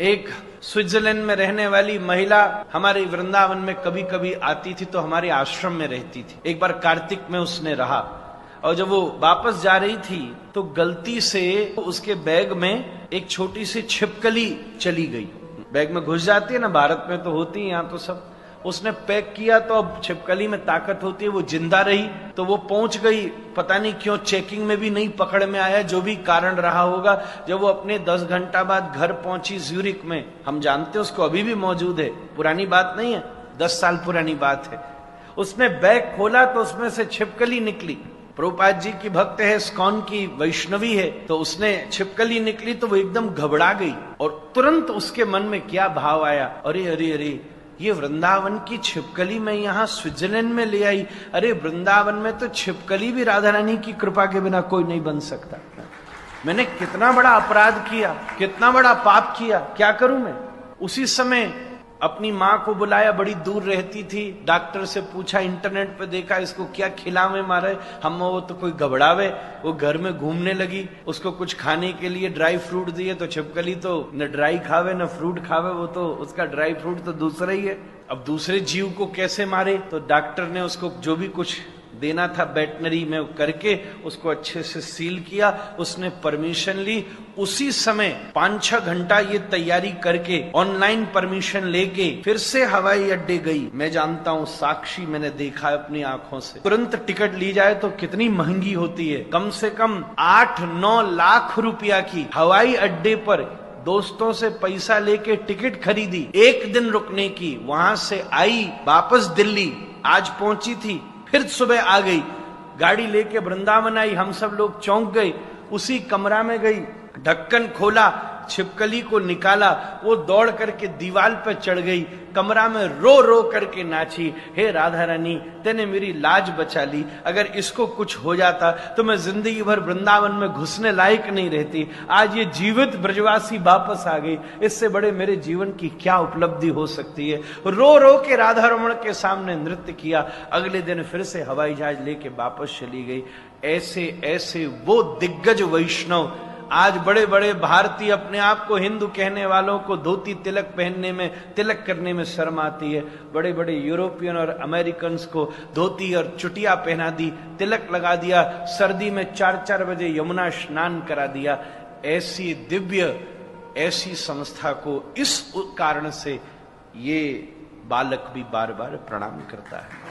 एक स्विट्जरलैंड में रहने वाली महिला हमारे वृंदावन में कभी कभी आती थी, तो हमारे आश्रम में रहती थी। एक बार कार्तिक में उसने रहा, और जब वो वापस जा रही थी तो गलती से उसके बैग में एक छोटी सी छिपकली चली गई। बैग में घुस जाती है ना, भारत में तो होती है, यहाँ तो सब। उसने पैक किया तो अब छिपकली में ताकत होती है, वो जिंदा रही तो वो पहुंच गई। पता नहीं क्यों चेकिंग में भी नहीं पकड़ में आया, जो भी कारण रहा होगा। जब वो अपने 10 घंटा बाद घर पहुंची ज्यूरिक में, हम जानते हैं उसको अभी भी मौजूद है, पुरानी बात नहीं है, 10 साल पुरानी बात है। उसने बैग खोला तो उसमें से छिपकली निकली। प्रभुपाद जी की भक्त है, स्कॉन की वैष्णवी है, तो उसने छिपकली निकली तो वो एकदम घबरा गई। और तुरंत उसके मन में क्या भाव आया, अरे अरे अरे, ये वृंदावन की छिपकली मैं यहाँ स्विट्जरलैंड में ले आई। अरे वृंदावन में तो छिपकली भी राधा रानी की कृपा के बिना कोई नहीं बन सकता। मैंने कितना बड़ा अपराध किया, कितना बड़ा पाप किया, क्या करूं मैं। उसी समय अपनी माँ को बुलाया, बड़ी दूर रहती थी। डॉक्टर से पूछा, इंटरनेट पे देखा इसको क्या खिलावे मारे हम, वो तो कोई घबरावे। वो घर में घूमने लगी, उसको कुछ खाने के लिए ड्राई फ्रूट दिए तो छिपकली तो न ड्राई खावे न फ्रूट खावे, वो तो उसका ड्राई फ्रूट तो दूसरा ही है। अब दूसरे जीव को कैसे मारे, तो डॉक्टर ने उसको जो भी कुछ देना था वेटनरी में करके उसको अच्छे से सील किया। उसने परमिशन ली, उसी समय 5-6 घंटा ये तैयारी करके ऑनलाइन परमिशन लेके फिर से हवाई अड्डे गई। मैं जानता हूँ, साक्षी मैंने देखा है अपनी आंखों से। तुरंत टिकट ली जाए तो कितनी महंगी होती है, कम से कम 8-9 लाख रुपया की हवाई अड्डे पर दोस्तों से पैसा लेके टिकट खरीदी, 1 दिन रुकने की। वहां से आई वापस दिल्ली, आज पहुंची थी, फिर सुबह आ गई, गाड़ी लेके वृंदावन आई। हम सब लोग चौंक गए। उसी कमरा में गई, ढक्कन खोला, छिपकली को निकाला, वो दौड़ करके दीवार पर चढ़ गई, कमरा में रो रो करके नाची, हे राधा रानी तेने मेरी लाज बचा ली, अगर इसको कुछ हो जाता तो मैं जिंदगी भर वृंदावन में घुसने लायक नहीं रहती। आज ये जीवित ब्रजवासी वापस आ गई, इससे बड़े मेरे जीवन की क्या उपलब्धि हो सकती है। रो रो के राधा रमण के सामने नृत्य किया। अगले दिन फिर से हवाई जहाज लेके वापस चली गई। ऐसे ऐसे वो दिग्गज वैष्णव, आज बड़े बड़े भारतीय अपने आप को हिंदू कहने वालों को धोती तिलक पहनने में, तिलक करने में शर्म आती है। बड़े बड़े यूरोपियन और अमेरिकन को धोती और चुटिया पहना दी, तिलक लगा दिया, सर्दी में 4-4 बजे यमुना स्नान करा दिया। ऐसी दिव्य, ऐसी संस्था को इस कारण से ये बालक भी बार बार प्रणाम करता है।